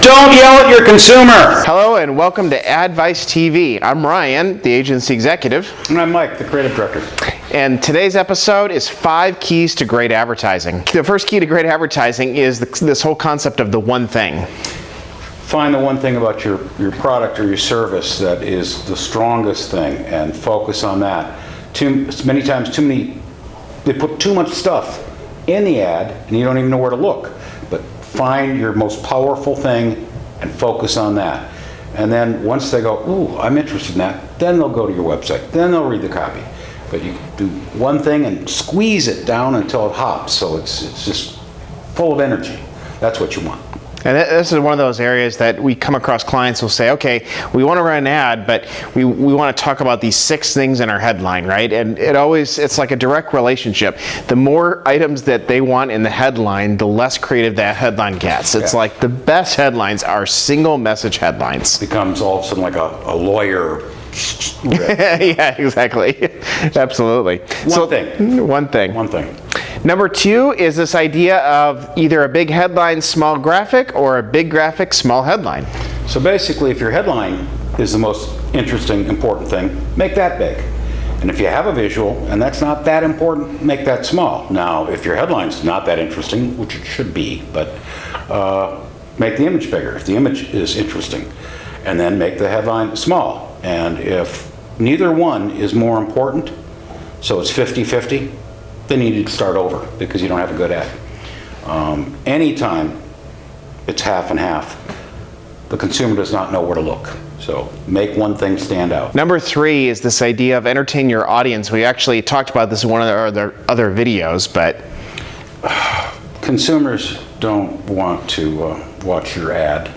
Don't yell at your consumer. Hello and welcome to Advice TV. I'm Ryan, the agency executive. And I'm Mike, the creative director. And today's episode is 5 keys to great advertising. The first key to great advertising is this whole concept of the one thing. Find the one thing about your product or your service that is the strongest thing and focus on that. Many times they put too much stuff in the ad and you don't even know where to look. But find your most powerful thing and focus on that. And then once they go, ooh, I'm interested in that, then they'll go to your website. Then they'll read the copy. But you do one thing and squeeze it down until it hops, so it's just full of energy. That's what you want. And this is one of those areas that we come across clients who will say, okay, we want to run an ad, but we want to talk about these 6 things in our headline, right? And it's like a direct relationship. The more items that they want in the headline, the less creative that headline gets. It's like the best headlines are single message headlines. It becomes all of a sudden like a lawyer. Yeah, exactly. Absolutely. One thing. Number 2 is this idea of either a big headline, small graphic, or a big graphic, small headline. So basically, if your headline is the most interesting, important thing, make that big. And if you have a visual and that's not that important, make that small. Now, if your headline's not that interesting, which it should be, but make the image bigger if the image is interesting. And then make the headline small. And if neither one is more important, so it's 50-50, then you need to start over because you don't have a good ad. Anytime it's half and half, the consumer does not know where to look. So make one thing stand out. Number 3 is this idea of entertain your audience. We actually talked about this in one of our other videos, but consumers don't want to watch your ad.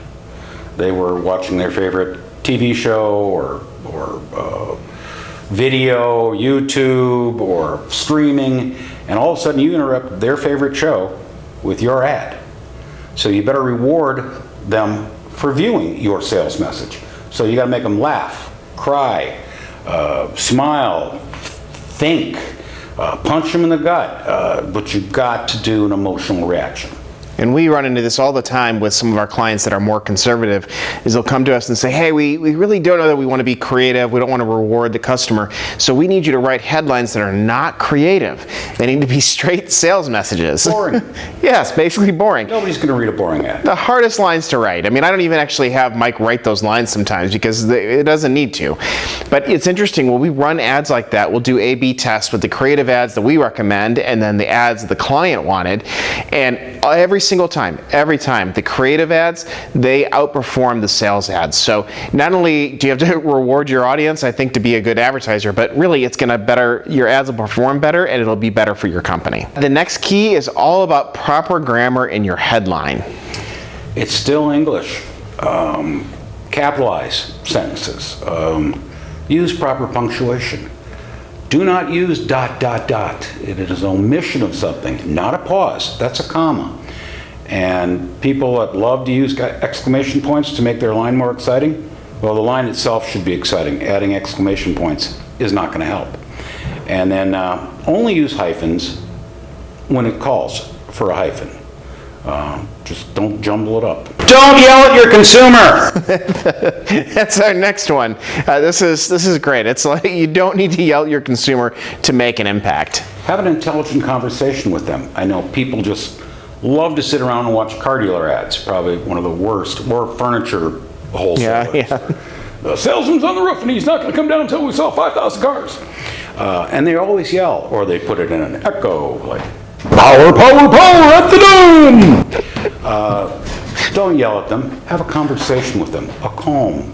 They were watching their favorite TV show or video, YouTube, or streaming, and all of a sudden you interrupt their favorite show with your ad. So you better reward them for viewing your sales message. So you got to make them laugh, cry, smile, think, punch them in the gut, but you've got to do an emotional reaction. And we run into this all the time with some of our clients that are more conservative, is they'll come to us and say, hey, we really don't know that we want to be creative. We don't want to reward the customer. So we need you to write headlines that are not creative. They need to be straight sales messages. Boring. Yes, basically boring. Nobody's going to read a boring ad. The hardest lines to write. I mean, I don't even actually have Mike write those lines sometimes because it doesn't need to. But it's interesting, when we run ads like that, we'll do A/B tests with the creative ads that we recommend and then the ads that the client wanted. And every time, the creative ads, they outperform the sales ads. So not only do you have to reward your audience, I think, to be a good advertiser, but really it's going to your ads will perform better and it'll be better for your company. The next key is all about proper grammar in your headline. It's still English. Capitalize sentences. Use proper punctuation. Do not use ... It is an omission of something, not a pause. That's a comma. And people that love to use exclamation points to make their line more exciting, well, the line itself should be exciting. Adding exclamation points is not going to help. And then only use hyphens when it calls for a hyphen. Just don't jumble it up. Don't yell at your consumer. That's our next one. This is great. It's like you don't need to yell at your consumer to make an impact. Have an intelligent conversation with them. I know people just love to sit around and watch car dealer ads. Probably one of the worst. Or furniture wholesalers. Yeah. The salesman's on the roof and he's not going to come down until we sell 5,000 cars. And they always yell, or they put it in an echo, like, power, power, power at the dome! Don't yell at them. Have a conversation with them. A calm,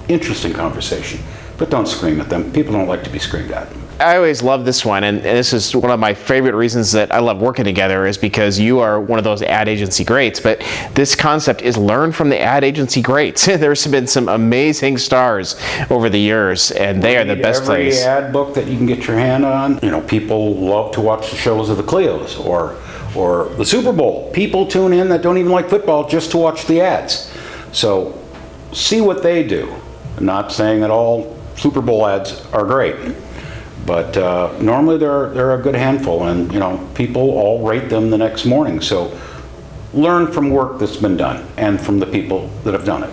interesting conversation. But don't scream at them. People don't like to be screamed at. I always love this one, and this is one of my favorite reasons that I love working together, is because you are one of those ad agency greats. But this concept is learn from the ad agency greats. There's been some amazing stars over the years, and they are the best place. Every ad book that you can get your hand on. You know, people love to watch the shows of the Cleos or the Super Bowl. People tune in that don't even like football just to watch the ads. So see what they do. I'm not saying that all Super Bowl ads are great. But normally they're a good handful, and people all rate them the next morning. So learn from work that's been done and from the people that have done it.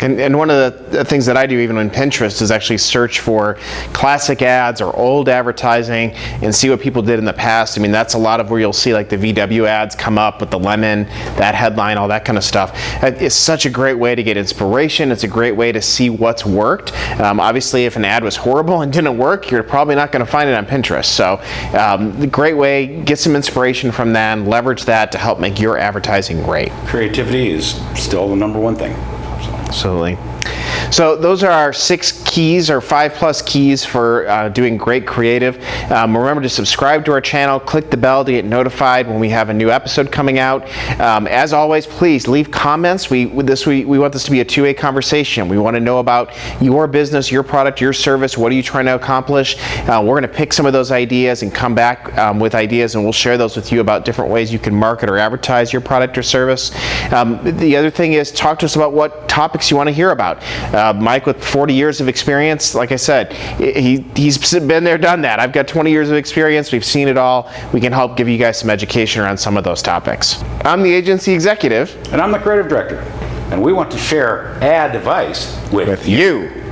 And one of the things that I do even on Pinterest is actually search for classic ads or old advertising and see what people did in the past. I mean, that's a lot of where you'll see like the VW ads come up with the lemon, that headline, all that kind of stuff. It's such a great way to get inspiration. It's a great way to see what's worked. Obviously, if an ad was horrible and didn't work, you're probably not going to find it on Pinterest. So the great way, get some inspiration from that and leverage that to help make your advertising great. Creativity is still the number one thing. Absolutely. So those are our 6 keys or 5+ keys for doing great creative. Remember to subscribe to our channel, click the bell to get notified when we have a new episode coming out. As always, please leave comments. We want this to be a two-way conversation. We want to know about your business, your product, your service. What are you trying to accomplish? We're going to pick some of those ideas and come back with ideas, and we'll share those with you about different ways you can market or advertise your product or service. The other thing is, talk to us about what topics you want to hear about. Mike, with 40 years of experience, like I said, he's been there, done that. I've got 20 years of experience. We've seen it all. We can help give you guys some education around some of those topics. I'm the agency executive. And I'm the creative director. And we want to share ad advice with you.